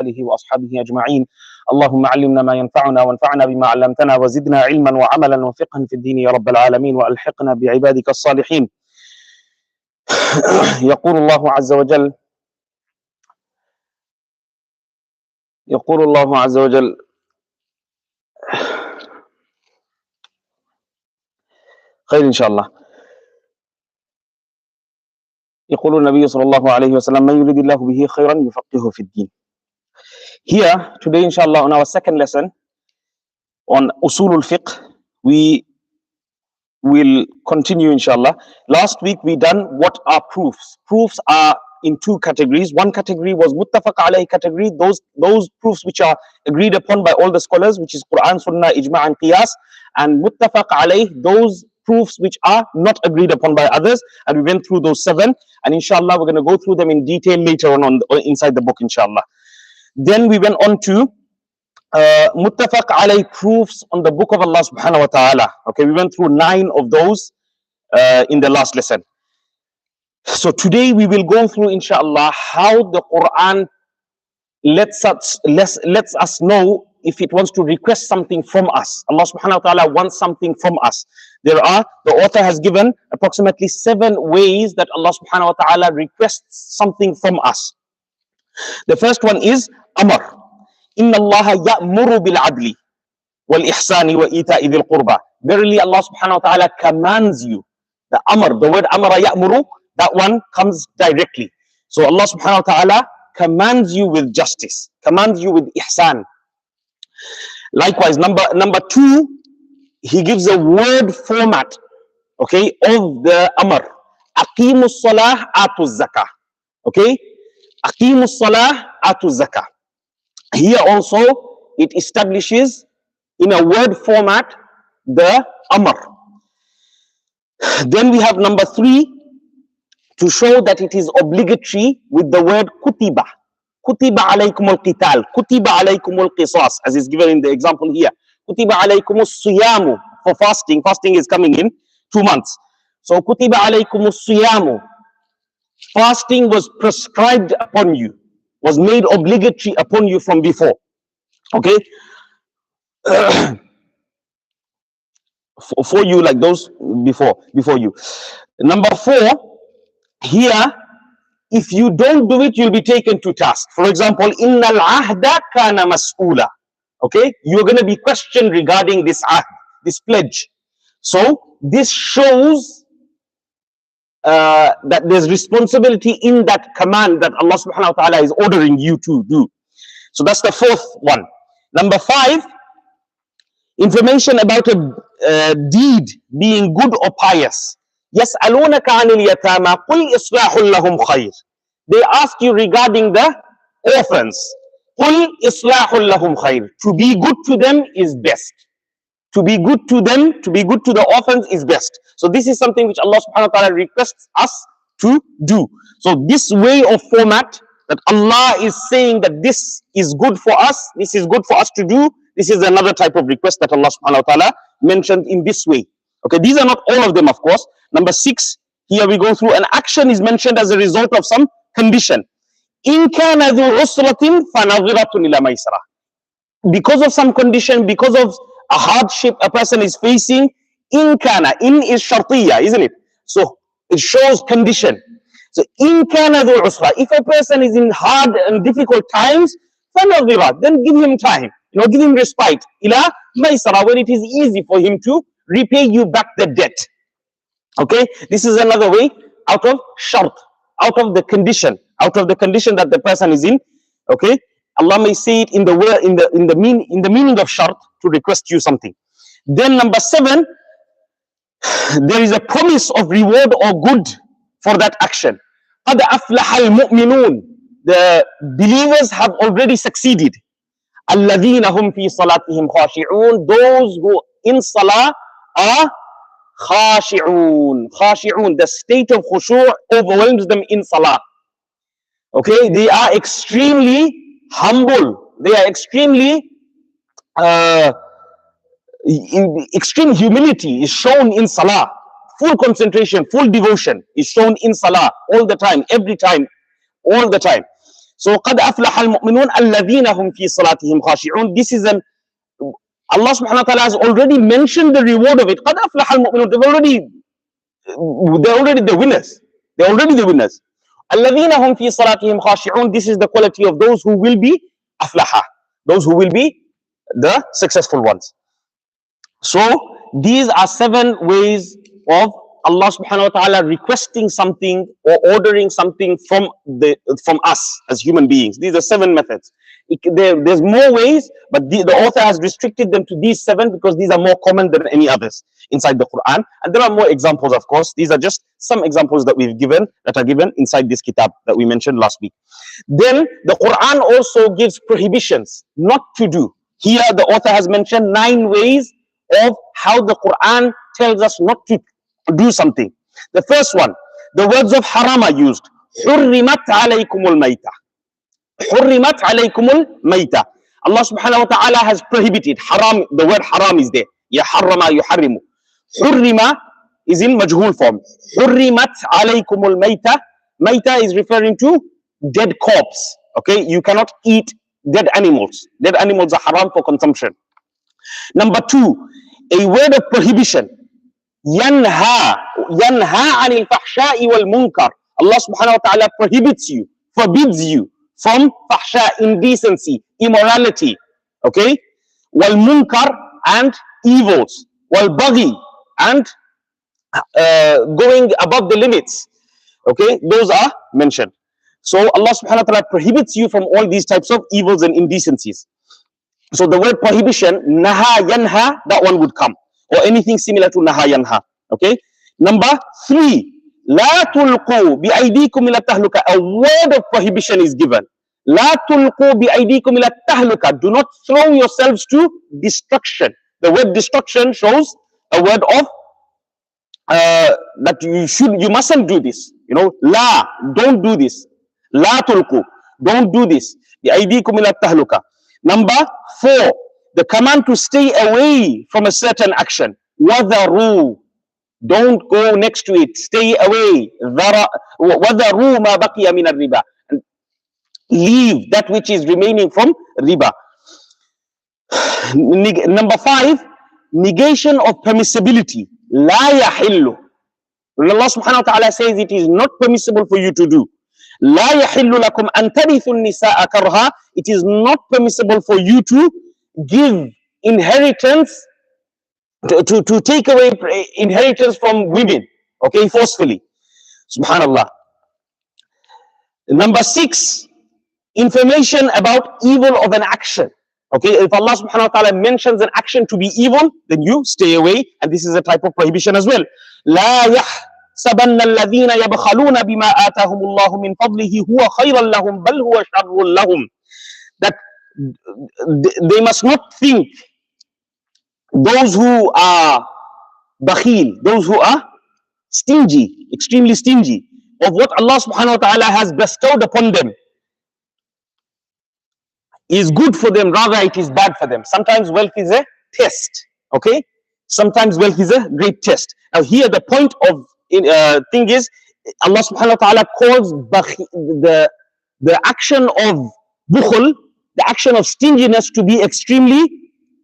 آله وأصحابه أجمعين. اللهم علمنا ما ينفعنا وانفعنا بما علمتنا وزدنا علما وعملا وفقها في الدين يا رب العالمين وألحقنا بعبادك الصالحين. يقول الله عز وجل خير إن شاء الله. يقول النبي صلى الله عليه وسلم من يريد الله به خيرا يفقهه في الدين. Here today inshallah on our second lesson on Usoolul Fiqh, we will continue inshallah. Last week we done what are proofs. Proofs are in two categories. One category was muttafaq alayhi category, those proofs which are agreed upon by all the scholars, which is Quran, Sunnah, Ijma' and Qiyas, and muttafaq alayhi, those proofs which are not agreed upon by others, and we went through those 7, and inshallah we're going to go through them in detail later on inside the book inshallah. Then we went on to muttafaq alayhi proofs on the book of Allah subhanahu wa ta'ala. Okay, we went through 9 of those in the last lesson. So today we will go through inshallah how the Quran lets us know if it wants to request something from us. Allah subhanahu wa ta'ala wants something from us. The author has given approximately 7 ways that Allah subhanahu wa ta'ala requests something from us. The first one is Amr. Inna Allah ya'muru bil adli wal ihsani wa ita'i dhil qurba. Verily Allah subhanahu wa ta'ala commands you. The Amr, the word Amara ya'muru, that one comes directly. So Allah subhanahu wa ta'ala commands you with justice, commands you with ihsan. Likewise, number 2, he gives a word format, okay, of the Amr. Aqimus salah atu zakah. Okay, Aqimus salah atu zakah. Here also it establishes in a word format the Amr. Then we have number 3 to show that it is obligatory with the word kutiba. Kutiba alaykumul qital, kutiba alaykumul qisas, as is given in the example here. Kutiba alaykumus siyamu, for fasting. Fasting is coming in 2 months. So kutiba alaykumus siyamu. Fasting was prescribed upon you, was made obligatory upon you from before. Okay? For you, like those before you. Number 4, here, if you don't do it, you'll be taken to task. For example, innal ahda kana mas'ula. Okay, you're going to be questioned regarding this ahd, this pledge. So this shows that there's responsibility in that command that Allah subhanahu wa ta'ala is ordering you to do. So that's the 4th one. Number 5, information about a deed being good or pious. يَسْأَلُونَكَ عَنِ الْيَتَامَى قُلْ إِصْلَاحٌ لَهُمْ خَيْرٌ. They ask you regarding the orphans. قُلْ إِصْلَاحٌ لَهُمْ خَيْرٌ. To be good to them is best. To be good to them, to be good to the orphans is best. So this is something which Allah subhanahu wa ta'ala requests us to do. So this way of format, that Allah is saying that this is good for us, this is good for us to do, this is another type of request that Allah subhanahu wa ta'ala mentioned in this way. Okay, these are not all of them, of course. Number 6, here we go through an action is mentioned as a result of some condition. In kana dhu usratin fanadhiratun ila maysara. Because of some condition, because of a hardship a person is facing, in kana, in is shartiyya, isn't it? So it shows condition. So in kana dhu usra, if a person is in hard and difficult times, fanadhirat, then give him time, give him respite. Ila maysara, when it is easy for him to repay you back the debt. Okay, this is another way out of shart, out of the condition that the person is in. Okay, Allah may say it in the word, in the meaning of shart, to request you something. Then number 7, there is a promise of reward or good for that action. قَدْ أَفْلَحَ الْمُؤْمِنُونَ. The believers have already succeeded. الَّذِينَ هُمْ فِي صَلَاتِهِمْ خَاشِعُونَ. Those who in salah are khashi'un. Khashi'un, the state of khushu' overwhelms them in salah. Okay, they are extremely humble. They are extremely extreme humility is shown in salah. Full concentration, full devotion is shown in salah all the time, every time, all the time. So قَدْ أَفْلَحَ الْمُؤْمِنُونَ الَّذِينَ هُمْ فِي صَلَاتِهِمْ خَاشِعُونَ. This is an, Allah subhanahu wa ta'ala has already mentioned the reward of it. قَدْ أَفْلَحَ الْمُؤْمِنُونَ. They're already the winners. They're already the winners. الَّذِينَ هُمْ فِي صَلَاتِهِمْ خَاشِعُونَ. This is the quality of those who will be aflaha, those who will be the successful ones. So these are 7 ways of Allah subhanahu wa ta'ala requesting something or ordering something from us as human beings. These are 7 methods. There's more ways, but the author has restricted them to these 7 because these are more common than any others inside the Quran. And there are more examples, of course. These are just some examples that are given inside this kitab that we mentioned last week. Then the Quran also gives prohibitions not to do. Here the author has mentioned 9 ways of how the Quran tells us not to do something. The first one, the words of haram are used. حُرِّمَتْ عَلَيْكُمُ الْمَيْتَةِ. حُرِّمَتْ عَلَيْكُمُ الْمَيْتَةِ. Allah subhanahu wa ta'ala has prohibited. Haram, the word haram is there. يَحَرَّمَ يُحَرِّمُ. حُرِّمَ is in majhul form. حُرِّمَتْ عَلَيْكُمُ الْمَيْتَةِ. Maita is referring to dead corpse. Okay, you cannot eat dead animals. Dead animals are haram for consumption. Number 2, a word of prohibition. Yanha anil fahsha'i wal munkar. Allah subhanahu wa ta'ala prohibits you, forbids you from fahsha, indecency, immorality. Okay? Wal munkar, and evils. Wal baghi, and going above the limits. Okay? Those are mentioned. So Allah subhanahu wa ta'ala prohibits you from all these types of evils and indecencies. So the word prohibition, naha, yanha, that one would come. Or anything similar to naha, yanha. Okay? Number 3, la tulqu bi aydikum ila tahluka. A word of prohibition is given. La tulqu bi aydikum ila tahluka. Do not throw yourselves to destruction. The word destruction shows a word of that you mustn't do this. You know, la, don't do this. La tulqu, don't do this. Bi aydikum ila tahluka. Number 4, the command to stay away from a certain action. Wadaru, don't go next to it. Stay away. Wadaru ma baqiya min al-riba. Leave that which is remaining from riba. Number 5, negation of permissibility. La yahillu. When Allah subhanahu wa ta'ala says it is not permissible for you to do. La yahillu lakum an tarithu nisaa karha. It is not permissible for you to give inheritance, to take away inheritance from women, okay, forcefully. Subhanallah. Number 6, information about evil of an action. Okay, if Allah subhanahu wa ta'ala mentions an action to be evil, then you stay away, and this is a type of prohibition as well. La يحسبن الذين يبخلون بما آتاهم الله من فضله هو خيرا لهم بل هو شر لهم. That they must not think, those who are bakhil, those who are stingy, extremely stingy, of what Allah subhanahu wa ta'ala has bestowed upon them, is good for them, rather it is bad for them. Sometimes wealth is a test, okay? Sometimes wealth is a great test. Now here the point of thing is, Allah subhanahu wa ta'ala calls the action of bukhul, the action of stinginess, to be extremely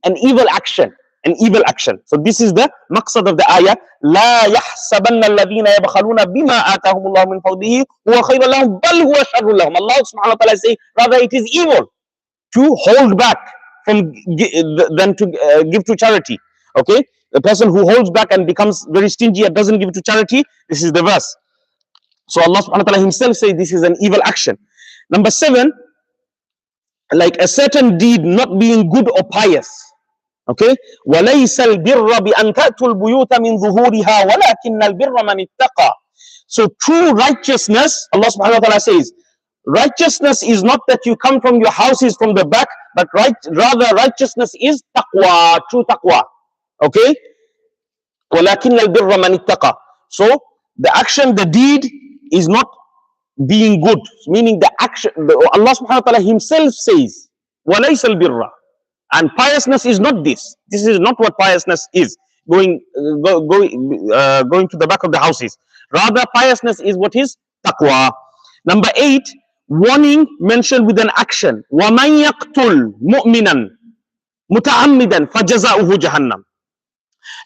an evil action. An evil action. So this is the maqsad of the ayah. لا يحسبن الذين يبخلون بما آتاهم الله من فضله هو خير لهم بل هو شر لهم. Allah subhanahu wa ta'ala say, rather it is evil to hold back from than to give to charity. Okay, the person who holds back and becomes very stingy and doesn't give to charity, this is the verse. So Allah subhanahu wa ta'ala himself says this is an evil action. Number 7, like a certain deed not being good or pious. Okay, وَلَيْسَ الْبِرَّ بِأَنْ تَأْتُوا الْبُيُوتَ مِنْ ظُهُورِهَا وَلَكِنَّ الْبِرَّ مَنِ اتَّقَى. So true righteousness, Allah subhanahu wa ta'ala says, righteousness is not that you come from your houses from the back, but rather righteousness is taqwa, true taqwa. Okay, وَلَكِنَّ الْبِرَّ مَنِ اتَّقَى. So the action, the deed is not being good, meaning the action, Allah subhanahu wa ta'ala himself says, وَلَيْسَ الْبِرَّ. And piousness is not this. This is not what piousness is. Going to the back of the houses. Rather, piousness is what is taqwa. Number 8, Warning mentioned with an action. وَمَنْ يَقْتُلْ مُؤْمِنًا مُتَعَمِّدًا فَجَزَاؤُهُ جَهَنَّمْ.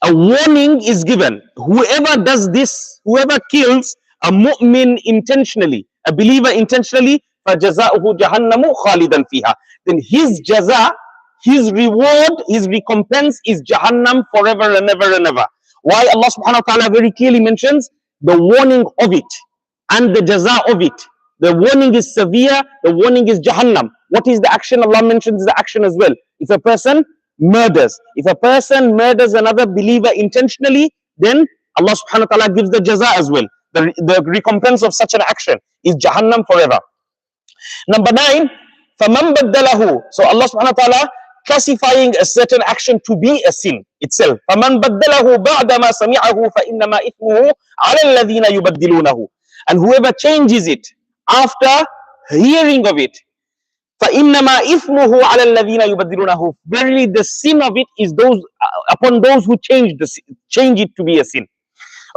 A warning is given. Whoever does this, whoever kills a mu'min intentionally, a believer intentionally, فَجَزَاؤُهُ جَهَنَّمُ خَالِدًا فِيهَا. Then his jaza, his reward, his recompense is Jahannam forever and ever and ever. Why? Allah subhanahu wa ta'ala very clearly mentions the warning of it and the jaza of it. The warning is severe, the warning is Jahannam. What is the action? Allah mentions the action as well. If a person murders, if a person murders another believer intentionally, then Allah subhanahu wa ta'ala gives the jaza as well. The recompense of such an action is Jahannam forever. Number 9, فَمَنْ بَدَّلَهُ. So Allah subhanahu wa ta'ala classifying a certain action to be a sin itself. فَمَنْ بَدَّلَهُ بَعْدَمَا سَمِعَهُ فَإِنَّمَا إِثْمُهُ عَلَى الَّذِينَ يُبَدِّلُونَهُ. And whoever changes it after hearing of it, فَإِنَّمَا إِثْمُهُ عَلَى الَّذِينَ يُبَدِّلُونَهُ. Verily the sin of it is those upon those who change it to be a sin.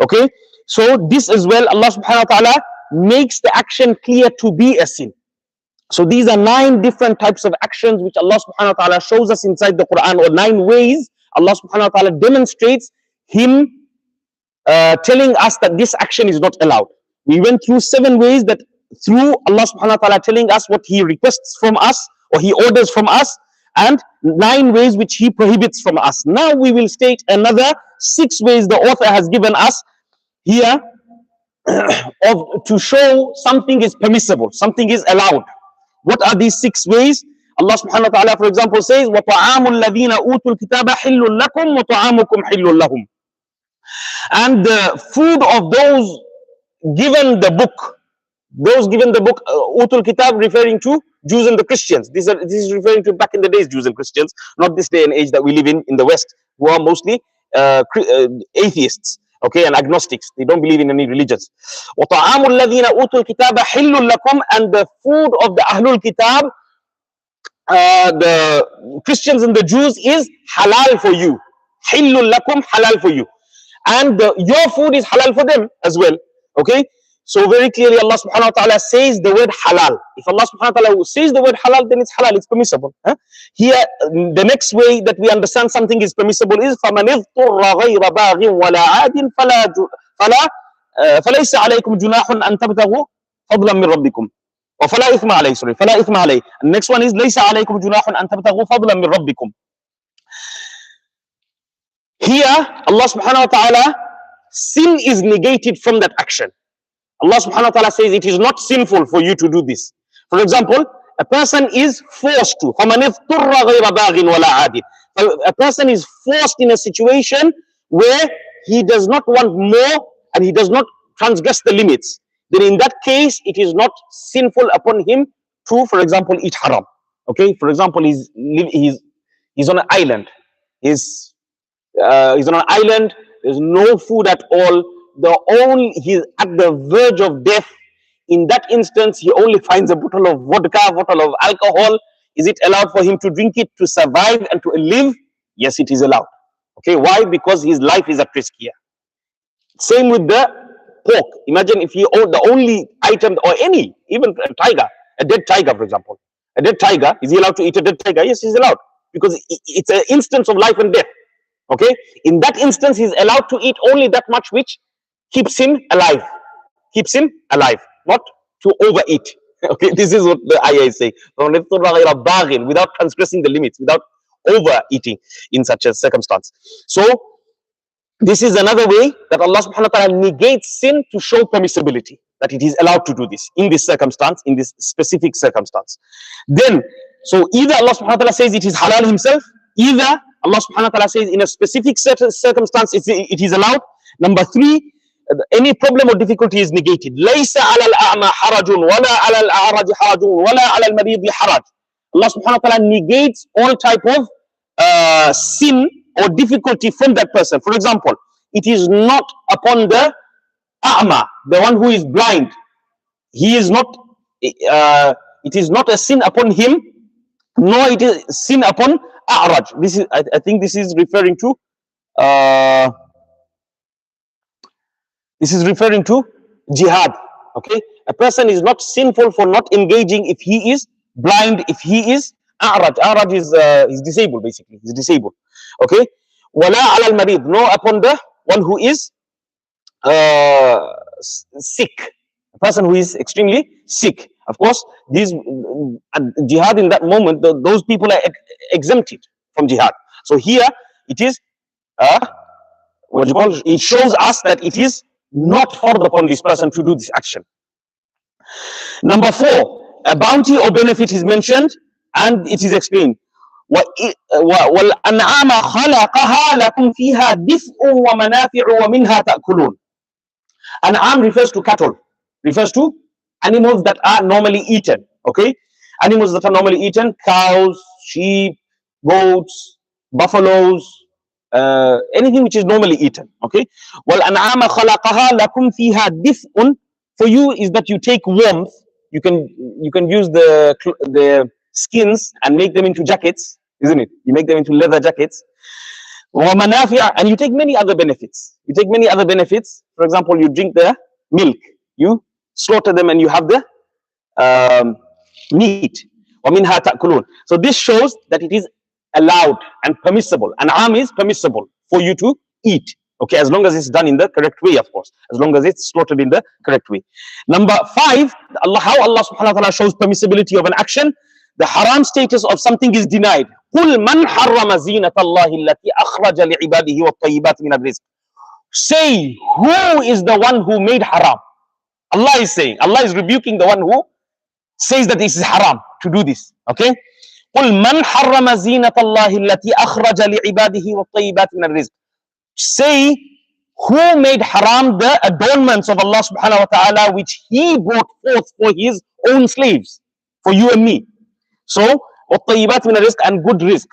Okay, so this as well, Allah subhanahu wa ta'ala makes the action clear to be a sin. So these are 9 different types of actions which Allah subhanahu wa ta'ala shows us inside the Quran, or 9 ways Allah subhanahu wa ta'ala demonstrates Him telling us that this action is not allowed. We went through 7 ways that through Allah subhanahu wa ta'ala telling us what He requests from us or He orders from us, and 9 ways which He prohibits from us. Now we will state another 6 ways the author has given us here to show something is permissible, something is allowed. What are these 6 ways? Allah subhanahu wa ta'ala, for example, says, وَطَعَامُ الَّذِينَ أُوتُوا الْكِتَابَ حِلٌّ لَكُمْ وَطَعَامُكُمْ حِلٌّ لَهُمْ. And the food of those given the book, Utul Kitab, referring to Jews and the Christians. This is referring to back in the days, Jews and Christians, not this day and age that we live in the West, who are mostly atheists. Okay, and agnostics. They don't believe in any religions. وَطَعَامُ الَّذِينَ أُوتُوا الْكِتَابَ حِلٌّ لَكُمْ. And the food of the Ahlul Kitab, the Christians and the Jews, is halal for you. حِلٌّ لَكُمْ, halal for you. And your food is halal for them as well. Okay, so very clearly Allah subhanahu wa ta'ala says the word halal. If Allah subhanahu wa ta'ala says the word halal, then it's halal, it's permissible. Here, the next way that we understand something is permissible is فَمَنِ اضْطُرَّ غَيْرَ بَاغٍ وَلَا عَادٍ فَلَيْسَ عَلَيْكُمْ جُنَاحٌ أَن تَبْتَغُوا فَضْلًا مِّن رَبِّكُمْ وَفَلَا إِثْمَ عَلَيْهِ. Sorry, فَلَا إِثْمَ عَلَيْهِ. The next one is لَيْسَ عَلَيْكُمْ جُنَاحٌ أَن تَبْتَغُوا فَضْلًا مِّن رَبِّكُمْ. Here, Allah subhanahu wa ta'ala, sin is negated from that action. Allah subhanahu wa ta'ala says it is not sinful for you to do this. For example, a person is forced to. A person is forced in a situation where he does not want more and he does not transgress the limits. Then in that case, it is not sinful upon him to, for example, eat haram. Okay, for example, he's on an island. He's on an island. There's no food at all. He's at the verge of death. In that instance, he only finds a bottle of vodka, a bottle of alcohol. Is it allowed for him to drink it to survive and to live? Yes, it is allowed. Okay, why? Because his life is at risk here. Same with the pork. Imagine if he owned the only item, or any, even a tiger, a dead tiger, for example. A dead tiger, is he allowed to eat a dead tiger? Yes, he's allowed. Because it's an instance of life and death. Okay, in that instance, he's allowed to eat only that much which keeps him alive. Keeps him alive, not to overeat. Okay, this is what the ayah is saying. Without transgressing the limits, without overeating in such a circumstance. So, this is another way that Allah subhanahu wa ta'ala negates sin to show permissibility, that it is allowed to do this in this circumstance, in this specific circumstance. Then, so either Allah subhanahu wa ta'ala says it is halal himself, either Allah subhanahu wa ta'ala says in a specific circumstance it is allowed. Number 3, any problem or difficulty is negated. لَيْسَ عَلَى الْأَعْمَى حَرَجٌ وَلَا عَلَى الْأَعْرَجِ حَرَجٌ وَلَا عَلَى الْمَرِيضِ حَرَجٌ. Allah subhanahu wa ta'ala negates all type of sin or difficulty from that person. For example, it is not upon the a'ma, the one who is blind. He is not, it is not a sin upon him, nor it is sin upon a'raj. This is, I think this is referring to, jihad. Okay, a person is not sinful for not engaging if he is blind, if he is a'raj. A'raj is disabled, basically. He's disabled. Okay, wala ala al-marid, no upon the one who is sick, a person who is extremely sick. Of course, these jihad in that moment, those people are exempted from jihad. So here it is, what you call, it shows us that it is not forced upon this person to do this action. Number 4, a bounty or benefit is mentioned, and it is explained. وَالْأَنْعَامَ خَلَقَهَا لَكُمْ فِيهَا دِفْءٌ وَمَنَافِعُ وَمِنْهَا تَأْكُلُونَ. An'am refers to cattle, refers to animals that are normally eaten. Okay, animals that are normally eaten: cows, sheep, goats, buffaloes, anything which is normally eaten. Okay, وَالْأَنْعَامَ خَلَقَهَا لَكُمْ فِيهَا دِفْءٌ. For you is that you take warmth. You can use the skins and make them into jackets, isn't it? You make them into leather jackets. And you take many other benefits. You take many other benefits. For example, you drink the milk, you slaughter them, and you have the meat. So this shows that it is allowed and permissible. An'am is permissible for you to eat. Okay, as long as it's done in the correct way, of course. As long as it's slaughtered in the correct way. Number 5, how Allah subhanahu wa ta'ala shows permissibility of an action. The haram status of something is denied. قُلْ مَنْ حَرَّمَ زِينَةَ اللَّهِ الَّتِي أَخْرَجَ لِعِبَادِهِ وَالطَّيِّبَاتِ مِنَ الرِّزْقِ. Say, who is the one who made haram? Allah is saying. Allah is rebuking the one who says that this is haram to do this. Okay? قُلْ مَنْ حَرَّمَ زِينَةَ اللَّهِ الَّتِي أَخْرَجَ لِعِبَادِهِ وَالطَّيِّبَاتِ مِنَ الرِّزْقِ. Say, who made haram the adornments of Allah subhanahu wa ta'ala which He brought forth for His own slaves, for you and me. So, وَالطَّيِّبَاتِ مِنَ الرِّزْقِ, and good rizq.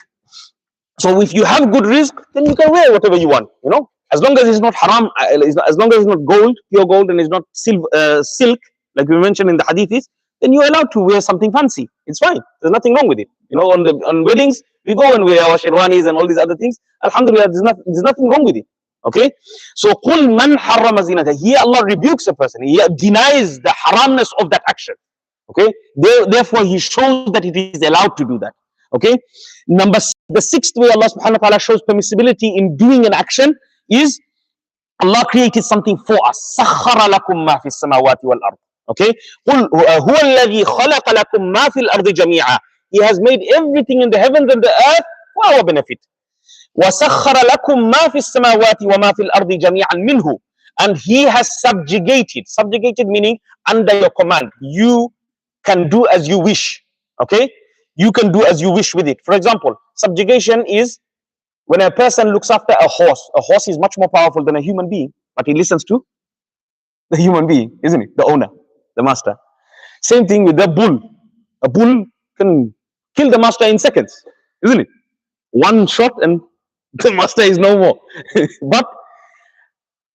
So if you have good rizq, then you can wear whatever you want, you know, as long as it's not haram, as long as it's not gold, pure gold, and it's not silk, like we mentioned in the hadiths, then you're allowed to wear something fancy. It's fine. There's nothing wrong with it. You know, on weddings, we go and wear our sherwanis and all these other things. Alhamdulillah, there's nothing wrong with it. Okay, so قُلْ مَنْ حَرَّمَ زِينَةَ. Here Allah rebukes a person. He denies the haramness of that action. Okay, therefore He shows that it is allowed to do that. Okay, the 6th way Allah subhanahu wa ta'ala shows permissibility in doing an action is Allah created something for us. سَخَّرَ لَكُم مَا فِي السَّمَاوَاتِ وَالْأَرْضِ. Okay, قُلْ هُوَ الَّذِي خَلَقَ لَكُم مَا فِي الْأَرْضِ جَمِيعًا. He has made everything in the heavens and the earth for our benefit. وَسَخَّرَ لَكُم مَا فِي السَّمَاوَاتِ وَمَا فِي الْأَرْضِ جَمِيعًا مِنْهُ. And He has subjugated meaning under your command. You can do as you wish. Okay, you can do as you wish with it. For example, subjugation is when a person looks after a horse. A horse is much more powerful than a human being, but he listens to the human being, isn't it? The owner, the master. Same thing with the bull. A bull can kill the master in seconds, isn't it? One shot and the master is no more. But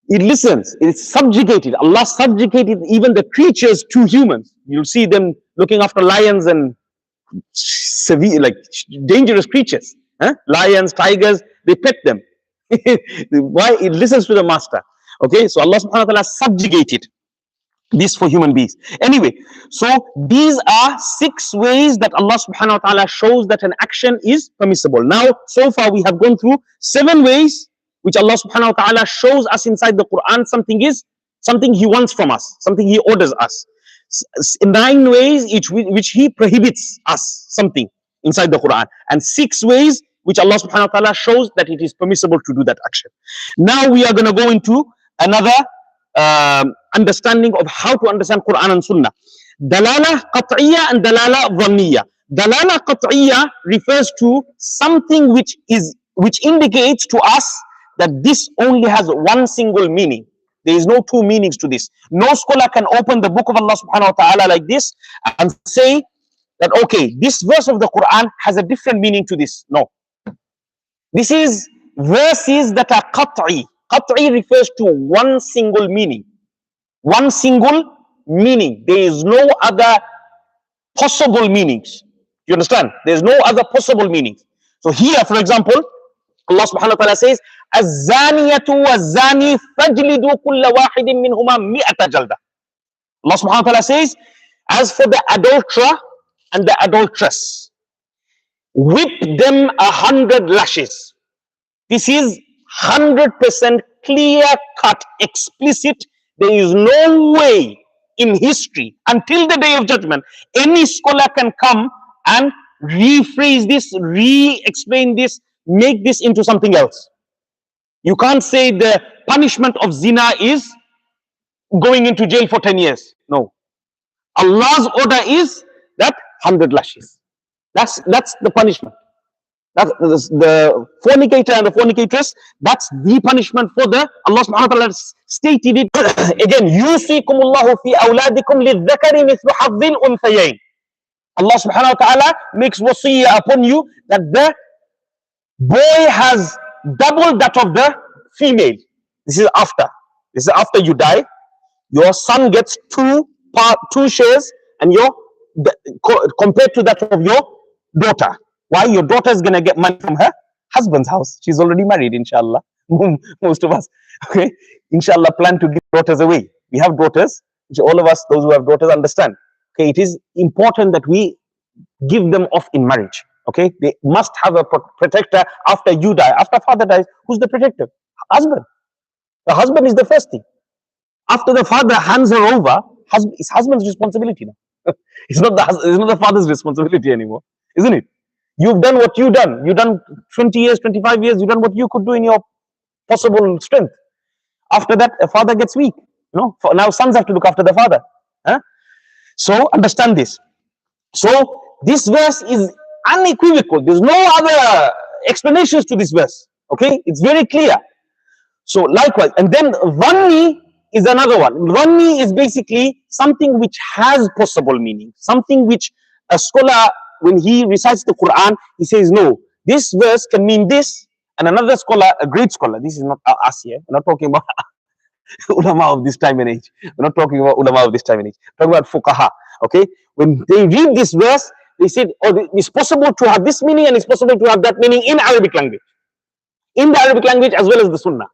it listens. It's subjugated. Allah subjugated even the creatures to humans. You'll see them looking after lions and severe, like dangerous creatures. Lions, tigers, they pet them. Why? It listens to the master. Okay, so Allah subhanahu wa ta'ala subjugated this for human beings. Anyway, so these are 6 ways that Allah subhanahu wa ta'ala shows that an action is permissible. Now, so far we have gone through 7 ways which Allah subhanahu wa ta'ala shows us inside the Quran something He wants from us, something He orders us. 9 ways which He prohibits us something inside the Quran, and 6 ways which Allah subhanahu wa ta'ala shows that it is permissible to do that action. Now we are going to go into another understanding of how to understand Quran and Sunnah. Dalala Qat'iyya and Dalala Dhanniyya. Dalala Qat'iyya refers to something which indicates to us that this only has one single meaning. There is no 2 meanings to this. No scholar can open the book of Allah subhanahu wa ta'ala like this and say that, okay, this verse of the Quran has a different meaning to this. No. This is verses that are Qat'i. Qat'i refers to one single meaning. One single meaning. There is no other possible meanings. You understand? There is no other possible meanings. So here, for example, Allah subhanahu wa ta'ala says, الزانية والزاني فاجلدوا كل واحد منهما 100 جلدة. Allah subhanahu wa ta'ala says, as for the adulterer and the adulteress, whip them 100 lashes. This is 100% clear cut, explicit. There is no way in history until the day of judgment any scholar can come and rephrase this, re-explain this, make this into something else. You can't say the punishment of zina is going into jail for 10 years. No. Allah's order is that 100 lashes. That's the punishment. That's the fornicator and the fornicatress. That's the punishment for the Allah subhanahu wa ta'ala stated it again. Yusikumullahu fi awladikum lidhakari mithlu hazzil unthayayn. Allah subhanahu wa ta'ala makes wasiyah upon you that the boy has double that of the female. This is after. This is after you die. Your son gets two shares, and compared to that of your daughter. Why? Your daughter is gonna get money from her husband's house. She's already married, inshallah. Most of us, okay, inshallah, plan to give daughters away. We have daughters, which all of us, those who have daughters, understand. Okay, it is important that we give them off in marriage. Okay, they must have a protector after you die. After father dies, who's the protector? Husband. The husband is the first thing. After the father hands her over, it's husband's responsibility now. It's not the father's responsibility anymore, isn't it? You've done what you've done. You've done 20 years, 25 years. You've done what you could do in your possible strength. After that, a father gets weak. Now sons have to look after the father. Huh? So understand this. So this verse is unequivocal. There's no other explanations to this verse. Okay, it's very clear. So likewise, and then Thanni is another one. Thanni is basically something which has possible meaning, something which a scholar, when he recites the Quran, he says, no, this verse can mean this, and another scholar, a great scholar, this is not us here, we're not talking about ulama of this time and age, we're not talking about ulama of this time and age, we're talking about fuqaha, okay? When they read this verse, they said, oh, it's possible to have this meaning and it's possible to have that meaning in Arabic language. In the Arabic language as well as the Sunnah.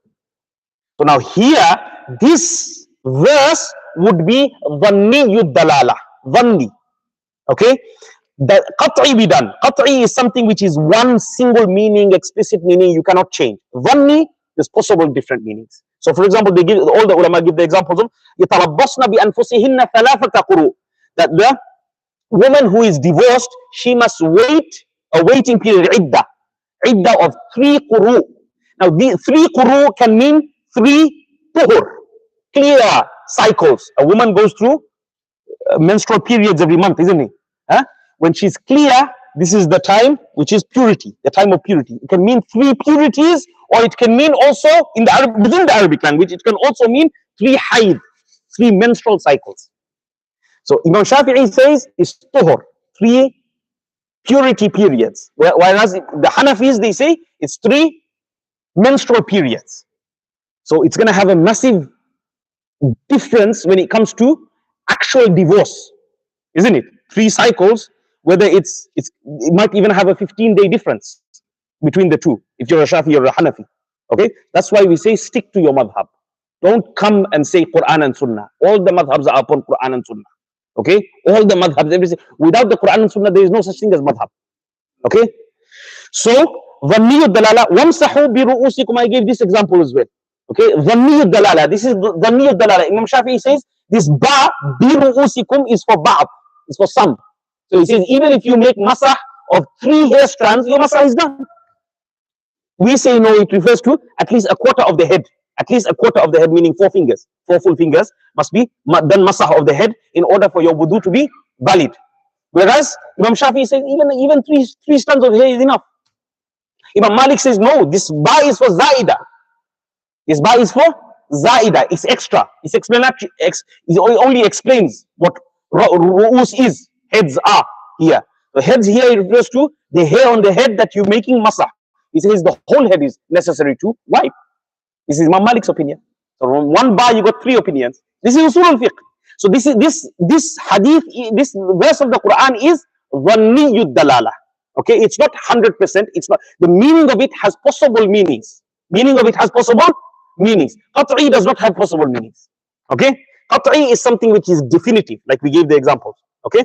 So now here, this verse would be Dhanniyud Dalala. Dhanni. Okay? The Qat'i we done. Qat'i is something which is one single meaning, explicit meaning, you cannot change. Dhanni, there's possible different meanings. So for example, all the ulama give the examples of يَتَرَبَّصْنَ بِأَنفُسِهِنَّ ثَلَاثَةَ قُرُوء. That the woman who is divorced, she must wait a waiting period, iddah of 3 quru. Now the 3 quru can mean 3 tuhur, clear cycles. A woman goes through menstrual periods every month, isn't it? Huh? When she's clear, this is the time which is purity, the time of purity. It can mean 3 purities, or it can mean also within the Arabic language, it can also mean 3 hayd, 3 menstrual cycles. So Imam Shafi'i says it's tuhur, 3 purity periods, whereas the Hanafis, they say it's 3 menstrual periods. So it's going to have a massive difference when it comes to actual divorce, isn't it? 3 cycles, whether it might even have a 15-day difference between the two, if you're a Shafi or a Hanafi. Okay, that's why we say stick to your madhab. Don't come and say Quran and Sunnah. All the madhabs are upon Quran and Sunnah. Okay, all the madhabs, everything. Without the Quran and Sunnah, there is no such thing as madhab. Okay, so Dhanniyud Dalala, wamsahu bi ru'usikum. I gave this example as well. Okay, Dhanniyud Dalala. This is Dhanniyud Dalala. Imam Shafi'i says this ba bi ru'usikum is for ba'd, it's for some. So he says even if you make masah of 3 hair strands, your masah is done. We say no, it refers to at least a quarter of the head. At least a quarter of the head, meaning 4 fingers. 4 full fingers must be done masah of the head in order for your wudu to be valid. Whereas Imam Shafi'i says even three strands of hair is enough. Imam Malik says no, this ba is for zaida. This ba is for zaida. It's extra. It's explanatory. It only explains what ru'us is. Heads are here. The heads here refers to the hair on the head that you're making masah. He says the whole head is necessary to wipe. This is Imam Malik's opinion. So from 1 bar you got 3 opinions. This is Usoolul Fiqh. So this hadith, this verse of the Quran is Dhanniyud Dalala. Okay, it's not 100%. It's not. The meaning of it has possible meanings. Meaning of it has possible meanings. Qat'i does not have possible meanings. Okay, Qat'i is something which is definitive, like we gave the examples. Okay,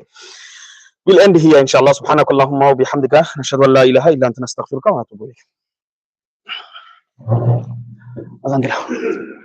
we'll end here, inshallah. Subhanakallahumma wa bihamdika, nashhadu an la ilaha illa anta nastaghfiruka wa natubu ilayk.